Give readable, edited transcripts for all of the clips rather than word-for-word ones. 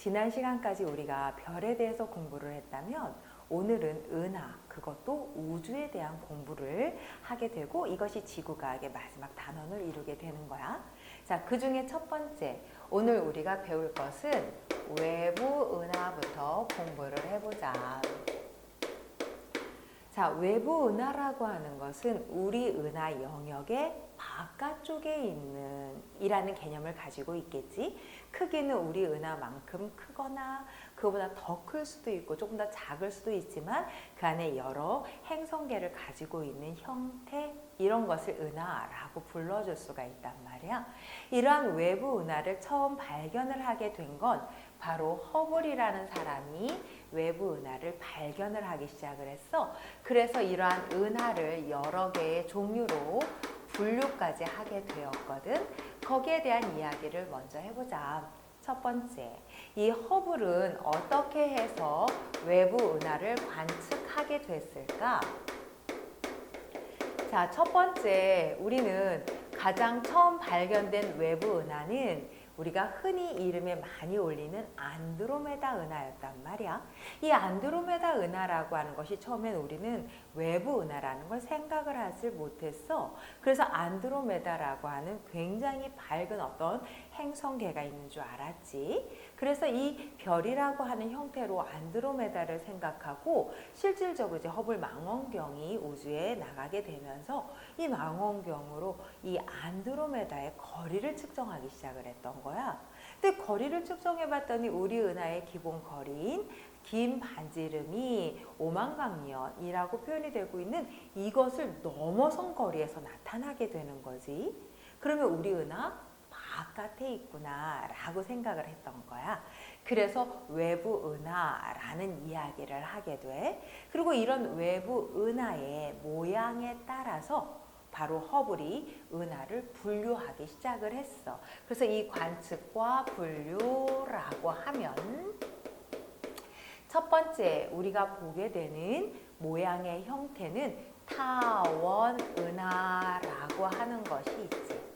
지난 시간까지 우리가 별에 대해서 공부를 했다면 오늘은 은하, 그것도 우주에 대한 공부를 하게 되고 이것이 지구과학의 마지막 단원을 이루게 되는 거야. 자, 그 중에 첫 번째, 오늘 우리가 배울 것은 외부 은하부터 공부를 해보자. 자, 외부 은하라고 하는 것은 우리 은하 영역의 바깥쪽에 있는 이라는 개념을 가지고 있겠지. 크기는 우리 은하만큼 크거나 그거보다 더 클 수도 있고 조금 더 작을 수도 있지만 그 안에 여러 행성계를 가지고 있는 형태, 이런 것을 은하라고 불러줄 수가 있단 말이야. 이러한 외부 은하를 처음 발견을 하게 된 건 바로 허블이라는 사람이 외부 은하를 발견을 하기 시작을 했어. 그래서 이러한 은하를 여러 개의 종류로 분류까지 하게 되었거든. 거기에 대한 이야기를 먼저 해보자. 첫 번째, 이 허블은 어떻게 해서 외부 은하를 관측하게 됐을까? 자, 첫 번째, 우리는 가장 처음 발견된 외부 은하는 우리가 흔히 이름에 많이 올리는 안드로메다 은하였단 말이야. 이 안드로메다 은하라고 하는 것이 처음엔 우리는 외부 은하라는 걸 생각을 하지 못했어. 그래서 안드로메다라고 하는 굉장히 밝은 어떤 행성계가 있는 줄 알았지. 그래서 이 별이라고 하는 형태로 안드로메다를 생각하고 실질적으로 이제 허블 망원경이 우주에 나가게 되면서 이 망원경으로 이 안드로메다의 거리를 측정하기 시작을 했던 거야. 근데 거리를 측정해 봤더니 우리 은하의 기본 거리인 긴 반지름이 50,000년이라고 표현이 되고 있는 이것을 넘어선 거리에서 나타나게 되는 거지. 그러면 우리 은하 바깥에 있구나 라고 생각을 했던 거야. 그래서 외부 은하라는 이야기를 하게 돼. 그리고 이런 외부 은하의 모양에 따라서 바로 허블이 은하를 분류하기 시작을 했어. 그래서 이 관측과 분류라고 하면 첫 번째 우리가 보게 되는 모양의 형태는 타원 은하라고 하는 것이 있지.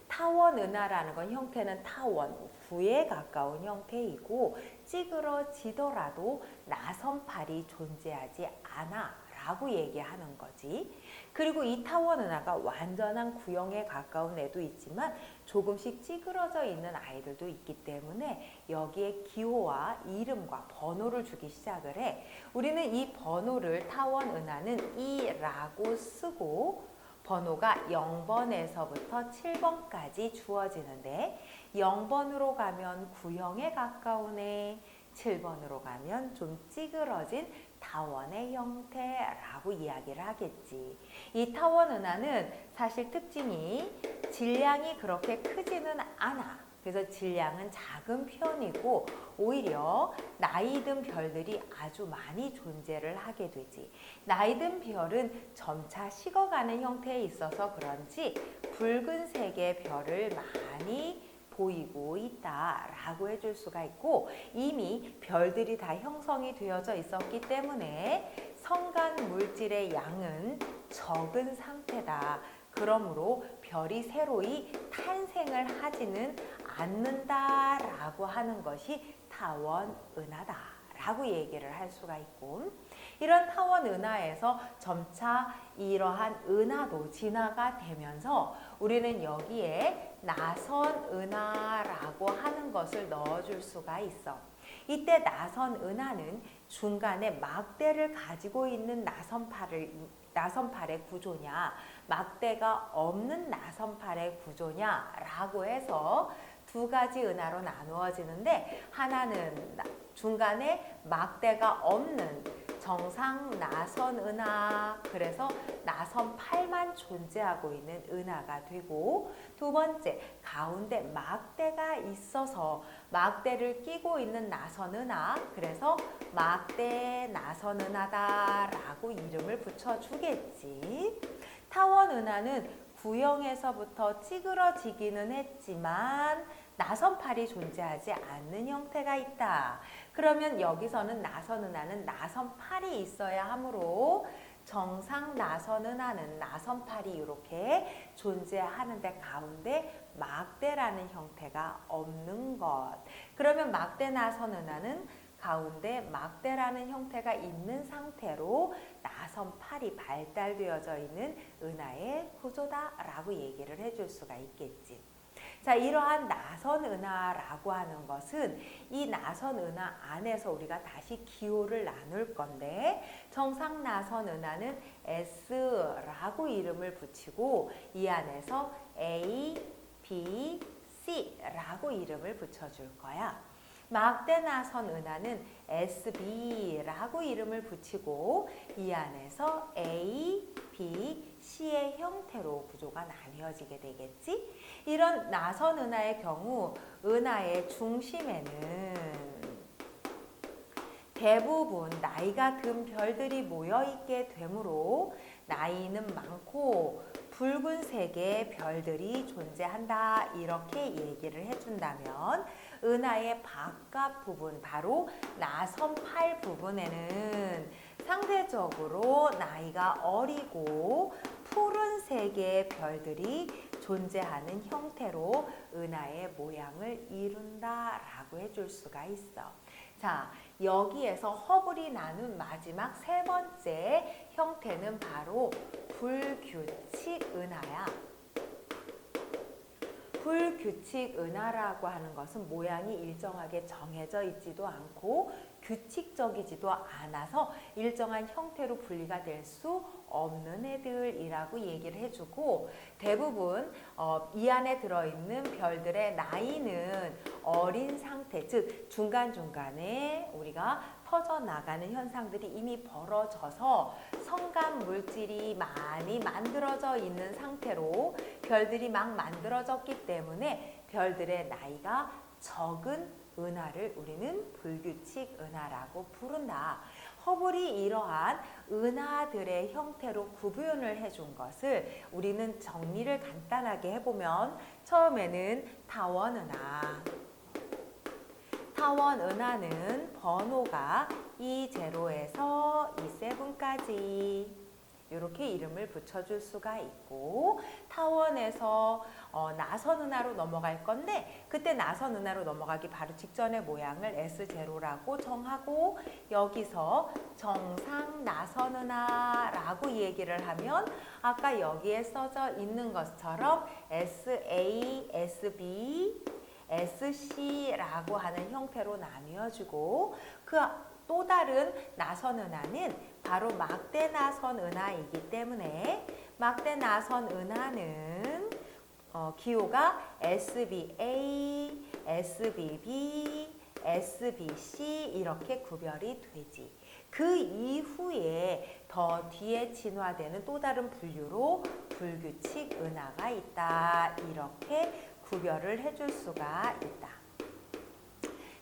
타원 은하라는 건 형태는 타원, 구에 가까운 형태이고 찌그러지더라도 나선팔이 존재하지 않아 라고 얘기하는 거지. 그리고 이 타원 은하가 완전한 구형에 가까운 애도 있지만 조금씩 찌그러져 있는 아이들도 있기 때문에 여기에 기호와 이름과 번호를 주기 시작을 해. 우리는 이 번호를 타원 은하는 E라고 쓰고 번호가 0번에서부터 7번까지 주어지는데 0번으로 가면 구형에 가까운 애, 7번으로 가면 좀 찌그러진 타원의 형태라고 이야기를 하겠지. 이 타원 은하는 사실 특징이 질량이 그렇게 크지는 않아. 그래서 질량은 작은 편이고 오히려 나이 든 별들이 아주 많이 존재를 하게 되지. 나이 든 별은 점차 식어가는 형태에 있어서 그런지 붉은색의 별을 많이 보이고 있다라고 해줄 수가 있고 이미 별들이 다 형성이 되어져 있었기 때문에 성간 물질의 양은 적은 상태다. 그러므로 별이 새로이 탄생을 하지는 않는다라고 하는 것이 타원 은하다라고 얘기를 할 수가 있고 이런 타원 은하에서 점차 이러한 은하도 진화가 되면서 우리는 여기에 나선 은하라고 하는 것을 넣어줄 수가 있어. 이때 나선 은하는 중간에 막대를 가지고 있는 나선팔의 구조냐 막대가 없는 나선팔의 구조냐라고 해서 두 가지 은하로 나누어지는데 하나는 중간에 막대가 없는 정상 나선 은하, 그래서 나선팔만 존재하고 있는 은하가 되고 두 번째 가운데 막대가 있어서 막대를 끼고 있는 나선 은하, 그래서 막대 나선 은하다라고 이름을 붙여주겠지. 타원 은하는 구형에서부터 찌그러지기는 했지만 나선팔이 존재하지 않는 형태가 있다. 그러면 여기서는 나선 은하는 나선팔이 있어야 하므로 정상 나선 은하는 나선팔이 이렇게 존재하는데 가운데 막대라는 형태가 없는 것. 그러면 막대 나선 은하는 가운데 막대라는 형태가 있는 상태로 나선팔이 발달되어져 있는 은하의 구조다라고 얘기를 해줄 수가 있겠지. 자, 이러한 나선 은하라고 하는 것은 이 나선 은하 안에서 우리가 다시 기호를 나눌 건데 정상 나선 은하는 S라고 이름을 붙이고 이 안에서 A, B, C라고 이름을 붙여줄 거야. 막대 나선 은하는 SB라고 이름을 붙이고 이 안에서 A, B, C의 형태로 구조가 나뉘어지게 되겠지? 이런 나선 은하의 경우 은하의 중심에는 대부분 나이가 든 별들이 모여있게 되므로 나이는 많고 붉은색의 별들이 존재한다 이렇게 얘기를 해준다면 은하의 바깥 부분 바로 나선팔 부분에는 상대적으로 나이가 어리고 푸른색의 별들이 존재하는 형태로 은하의 모양을 이룬다라고 해줄 수가 있어. 자, 여기에서 허블이 나눈 마지막 세 번째 형태는 바로 불규칙 은하야. 불규칙 은하라고 하는 것은 모양이 일정하게 정해져 있지도 않고 규칙적이지도 않아서 일정한 형태로 분리가 될 수 없는 애들이라고 얘기를 해주고 대부분 이 안에 들어있는 별들의 나이는 어린 상태, 즉 중간중간에 우리가 퍼져나가는 현상들이 이미 벌어져서 성간 물질이 많이 만들어져 있는 상태로 별들이 막 만들어졌기 때문에 별들의 나이가 적은 은하를 우리는 불규칙 은하라고 부른다. 허블이 이러한 은하들의 형태로 구분을 해준 것을 우리는 정리를 간단하게 해보면 처음에는 타원 은하. 타원 은하는 번호가 E0에서 E7까지 이렇게 이름을 붙여줄 수가 있고 타원에서 나선 은하로 넘어갈 건데 그때 나선 은하로 넘어가기 바로 직전의 모양을 S0라고 정하고 여기서 정상 나선 은하라고 얘기를 하면 아까 여기에 써져 있는 것처럼 SA, SB, SC라고 하는 형태로 나뉘어지고 그 또 다른 나선 은하는 바로 막대 나선 은하이기 때문에 막대 나선 은하는 기호가 SBA, SBB, SBC 이렇게 구별이 되지. 그 이후에 더 뒤에 진화되는 또 다른 분류로 불규칙 은하가 있다. 이렇게 구별을 해줄 수가 있다.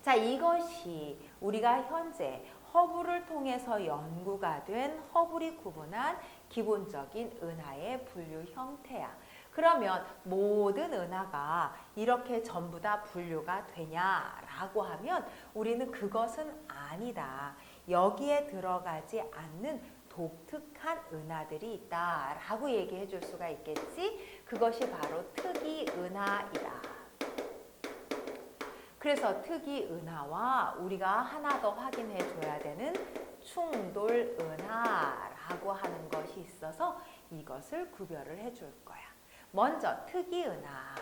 자, 이것이 우리가 현재 허블을 통해서 연구가 된 허블이 구분한 기본적인 은하의 분류 형태야. 그러면 모든 은하가 이렇게 전부 다 분류가 되냐라고 하면 우리는 그것은 아니다. 여기에 들어가지 않는 독특한 은하들이 있다라고 얘기해 줄 수가 있겠지. 그것이 바로 특이 은하이다. 그래서 특이 은하와 우리가 하나 더 확인해 줘야 되는 충돌 은하라고 하는 것이 있어서 이것을 구별을 해줄 거야. 먼저 특이 은하.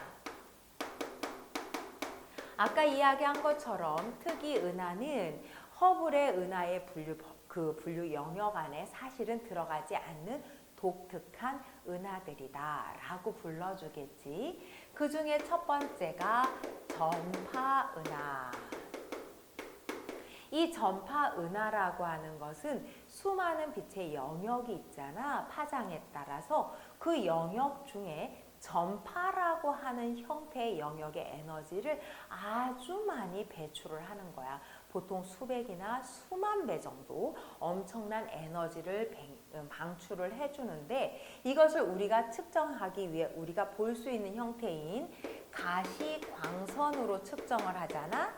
아까 이야기한 것처럼 특이 은하는 허블의 은하의 분류 영역 안에 사실은 들어가지 않는 독특한 은하들이다 라고 불러주겠지. 그 중에 첫 번째가 전파 은하. 이 전파 은하라고 하는 것은 수많은 빛의 영역이 있잖아. 파장에 따라서 그 영역 중에 전파라고 하는 형태의 영역의 에너지를 아주 많이 배출을 하는 거야. 보통 수백이나 수만 배 정도 엄청난 에너지를 방출을 해주는데 이것을 우리가 측정하기 위해 우리가 볼 수 있는 형태인 가시광선으로 측정을 하잖아.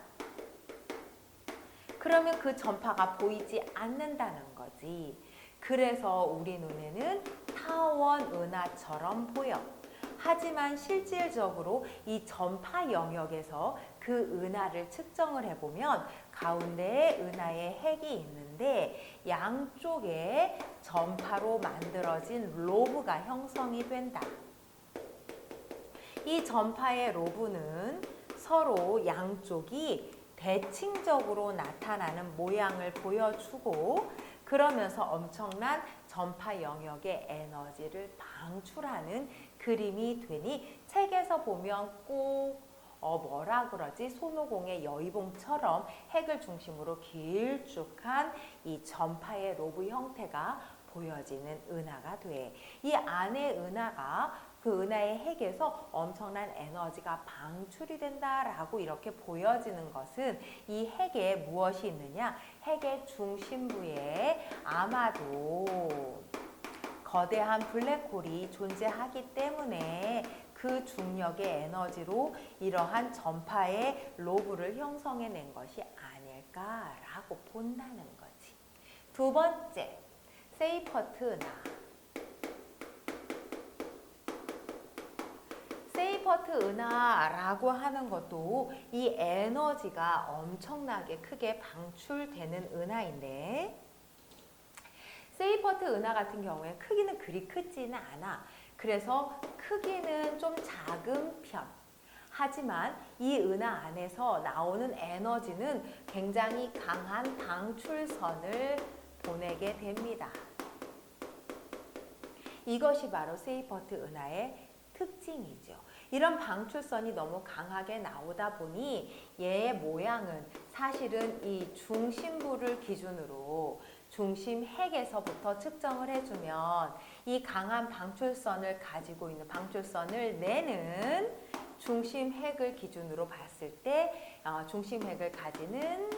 그러면 그 전파가 보이지 않는다는 거지. 그래서 우리 눈에는 타원 은하처럼 보여. 하지만 실질적으로 이 전파 영역에서 그 은하를 측정을 해보면 가운데에 은하의 핵이 있는데 양쪽에 전파로 만들어진 로브가 형성이 된다. 이 전파의 로브는 서로 양쪽이 대칭적으로 나타나는 모양을 보여주고 그러면서 엄청난 전파 영역의 에너지를 방출하는 그림이 되니 책에서 보면 꼭 뭐라 그러지? 손오공의 여의봉처럼 핵을 중심으로 길쭉한 이 전파의 로브 형태가 보여지는 은하가 돼. 이 안에 은하가 그 은하의 핵에서 엄청난 에너지가 방출이 된다라고 이렇게 보여지는 것은 이 핵에 무엇이 있느냐? 핵의 중심부에 아마도 거대한 블랙홀이 존재하기 때문에 그 중력의 에너지로 이러한 전파의 로브를 형성해낸 것이 아닐까라고 본다는 거지. 두 번째, 세이퍼트 은하. 세이퍼트 은하라고 하는 것도 이 에너지가 엄청나게 크게 방출되는 은하인데 세이퍼트 은하 같은 경우에 크기는 그리 크지는 않아. 그래서 크기는 좀 작은 편. 하지만 이 은하 안에서 나오는 에너지는 굉장히 강한 방출선을 보내게 됩니다. 이것이 바로 세이퍼트 은하의 특징이죠. 이런 방출선이 너무 강하게 나오다 보니 얘의 모양은 사실은 이 중심부를 기준으로 중심 핵에서부터 측정을 해주면 이 강한 방출선을 가지고 있는 방출선을 내는 중심 핵을 기준으로 봤을 때 중심 핵을 가지는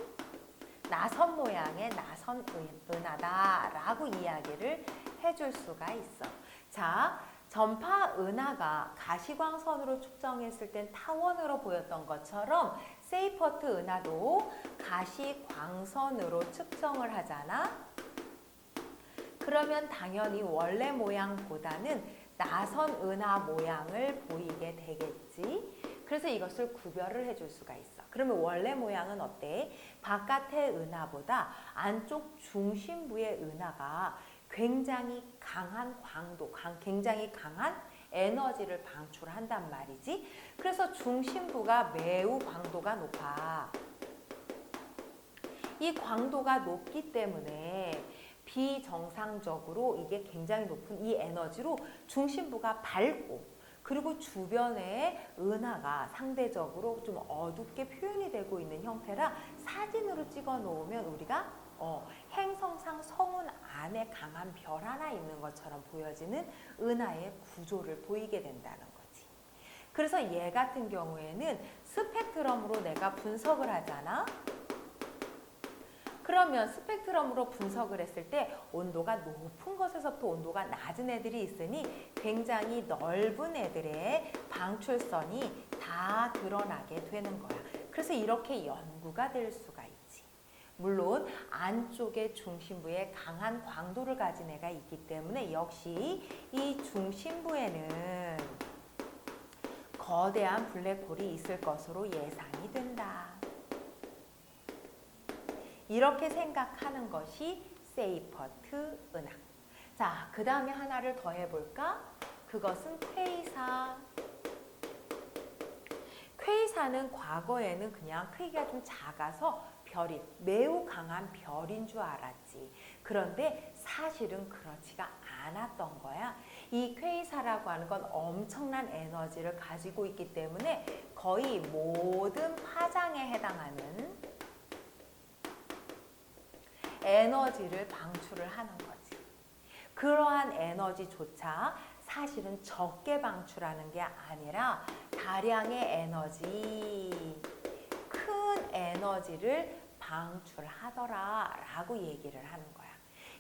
나선 모양의 나선 은하다라고 이야기를 해줄 수가 있어. 자, 전파 은하가 가시광선으로 측정했을 땐 타원으로 보였던 것처럼 세이퍼트 은하도 가시광선으로 측정을 하잖아. 그러면 당연히 원래 모양보다는 나선 은하 모양을 보이게 되겠지. 그래서 이것을 구별을 해줄 수가 있어. 그러면 원래 모양은 어때? 바깥의 은하보다 안쪽 중심부의 은하가 굉장히 강한 광도, 굉장히 강한 에너지를 방출한단 말이지. 그래서 중심부가 매우 광도가 높아. 이 광도가 높기 때문에 비정상적으로 이게 굉장히 높은 이 에너지로 중심부가 밝고 그리고 주변에 은하가 상대적으로 좀 어둡게 표현이 되고 있는 형태라 사진으로 찍어 놓으면 우리가 행성상 성운 안에 강한 별 하나 있는 것처럼 보여지는 은하의 구조를 보이게 된다는 거지. 그래서 얘 같은 경우에는 스펙트럼으로 내가 분석을 하잖아. 그러면 스펙트럼으로 분석을 했을 때 온도가 높은 것에서부터 온도가 낮은 애들이 있으니 굉장히 넓은 애들의 방출선이 다 드러나게 되는 거야. 그래서 이렇게 연구가 될 수가 있지. 물론 안쪽에 중심부에 강한 광도를 가진 애가 있기 때문에 역시 이 중심부에는 거대한 블랙홀이 있을 것으로 예상이 된다. 이렇게 생각하는 것이 세이퍼트 은하. 자, 그 다음에 하나를 더 해볼까? 그것은 퀘이사. 퀘이사는 과거에는 그냥 크기가 좀 작아서 별이 매우 강한 별인 줄 알았지. 그런데 사실은 그렇지가 않았던 거야. 이 퀘이사라고 하는 건 엄청난 에너지를 가지고 있기 때문에 거의 모든 파장에 해당하는 에너지를 방출을 하는 거지. 그러한 에너지조차 사실은 적게 방출하는 게 아니라 다량의 에너지, 큰 에너지를 방출하더라라고 얘기를 하는 거야.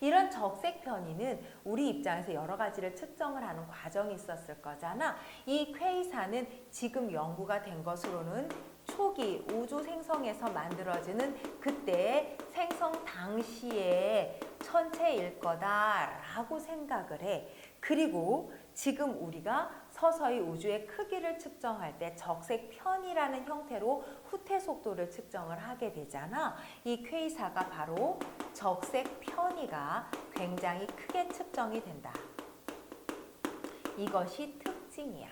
이런 적색 편의는 우리 입장에서 여러 가지를 측정을 하는 과정이 있었을 거잖아. 이 퀘이사는 지금 연구가 된 것으로는 초기 우주 생성에서 만들어지는 그때 생성 당시에 천체일 거다라고 생각을 해. 그리고 지금 우리가 서서히 우주의 크기를 측정할 때 적색 편이라는 형태로 후퇴 속도를 측정을 하게 되잖아. 이 퀘이사가 바로 적색 편이가 굉장히 크게 측정이 된다. 이것이 특징이야.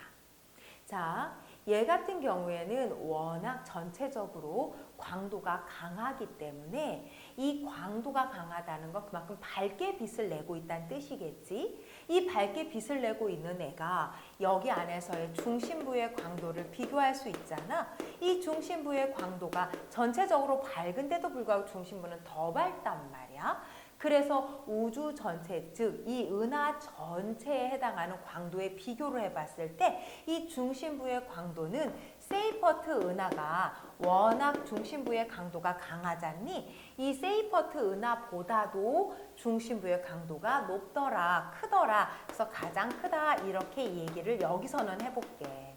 자, 얘 같은 경우에는 워낙 전체적으로 광도가 강하기 때문에 이 광도가 강하다는 건 그만큼 밝게 빛을 내고 있다는 뜻이겠지. 이 밝게 빛을 내고 있는 애가 여기 안에서의 중심부의 광도를 비교할 수 있잖아. 이 중심부의 광도가 전체적으로 밝은데도 불구하고 중심부는 더 밝단 말이야. 그래서 우주 전체, 즉 이 은하 전체에 해당하는 광도에 비교를 해봤을 때 이 중심부의 광도는 세이퍼트 은하가 워낙 중심부의 강도가 강하잖니? 이 세이퍼트 은하보다도 중심부의 강도가 높더라, 크더라. 그래서 가장 크다 이렇게 얘기를 여기서는 해볼게.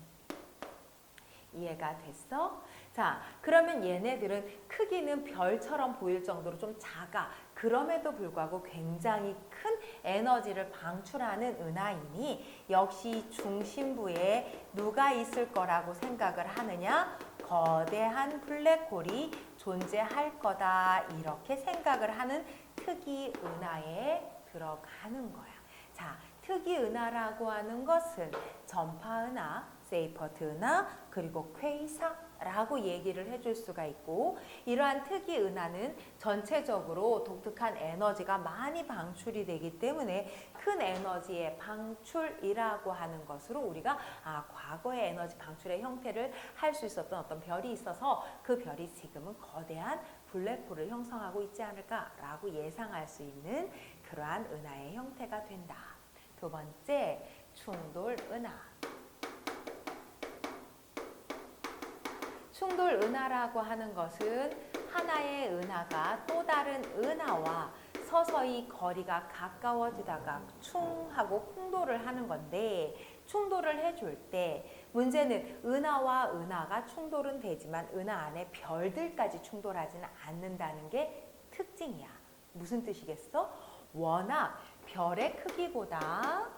이해가 됐어? 자, 그러면 얘네들은 크기는 별처럼 보일 정도로 좀 작아. 그럼에도 불구하고 굉장히 큰 에너지를 방출하는 은하이니 역시 중심부에 누가 있을 거라고 생각을 하느냐? 거대한 블랙홀이 존재할 거다. 이렇게 생각을 하는 특이 은하에 들어가는 거야. 자, 특이 은하라고 하는 것은 전파 은하, 세이퍼트 은하, 그리고 퀘이사라고 얘기를 해줄 수가 있고, 이러한 특이 은하는 전체적으로 독특한 에너지가 많이 방출이 되기 때문에 큰 에너지의 방출이라고 하는 것으로 우리가 과거의 에너지 방출의 형태를 할 수 있었던 어떤 별이 있어서 그 별이 지금은 거대한 블랙홀을 형성하고 있지 않을까라고 예상할 수 있는 그러한 은하의 형태가 된다. 두 번째, 충돌 은하. 충돌 은하라고 하는 것은 하나의 은하가 또 다른 은하와 서서히 거리가 가까워지다가 충하고 풍돌을 하는 건데, 충돌을 해줄 때 문제는 은하와 은하가 충돌은 되지만 은하 안에 별들까지 충돌하지는 않는다는 게 특징이야. 무슨 뜻이겠어? 워낙 별의 크기보다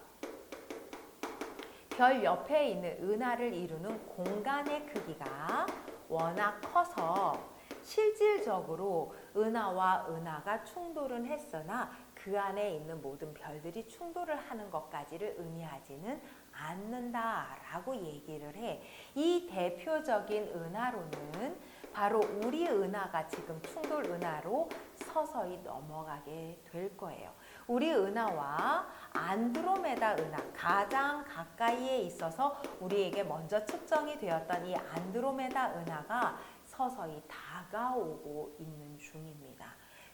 별 옆에 있는 은하를 이루는 공간의 크기가 워낙 커서 실질적으로 은하와 은하가 충돌은 했으나 그 안에 있는 모든 별들이 충돌을 하는 것까지를 의미하지는 않는다라고 얘기를 해. 이 대표적인 은하로는 바로 우리 은하가 지금 충돌 은하로 서서히 넘어가게 될 거예요. 우리 은하와 안드로메다 은하, 가장 가까이에 있어서 우리에게 먼저 측정이 되었던 이 안드로메다 은하가 서서히 다가오고 있는 중입니다.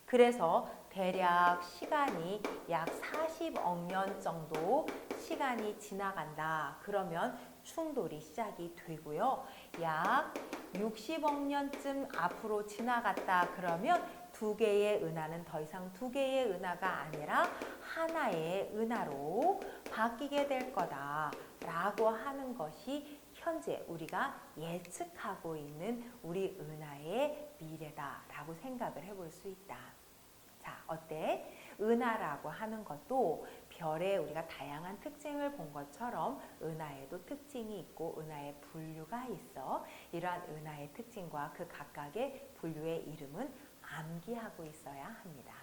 그래서 대략 시간이 약 40억 년 정도 시간이 지나간다. 그러면 충돌이 시작이 되고요. 약 60억 년쯤 앞으로 지나갔다. 그러면 두 개의 은하는 더 이상 두 개의 은하가 아니라 하나의 은하로 바뀌게 될 거다라고 하는 것이 현재 우리가 예측하고 있는 우리 은하의 미래다라고 생각을 해볼 수 있다. 자, 어때? 은하라고 하는 것도 별에 우리가 다양한 특징을 본 것처럼 은하에도 특징이 있고 은하의 분류가 있어. 이러한 은하의 특징과 그 각각의 분류의 이름은 암기하고 있어야 합니다.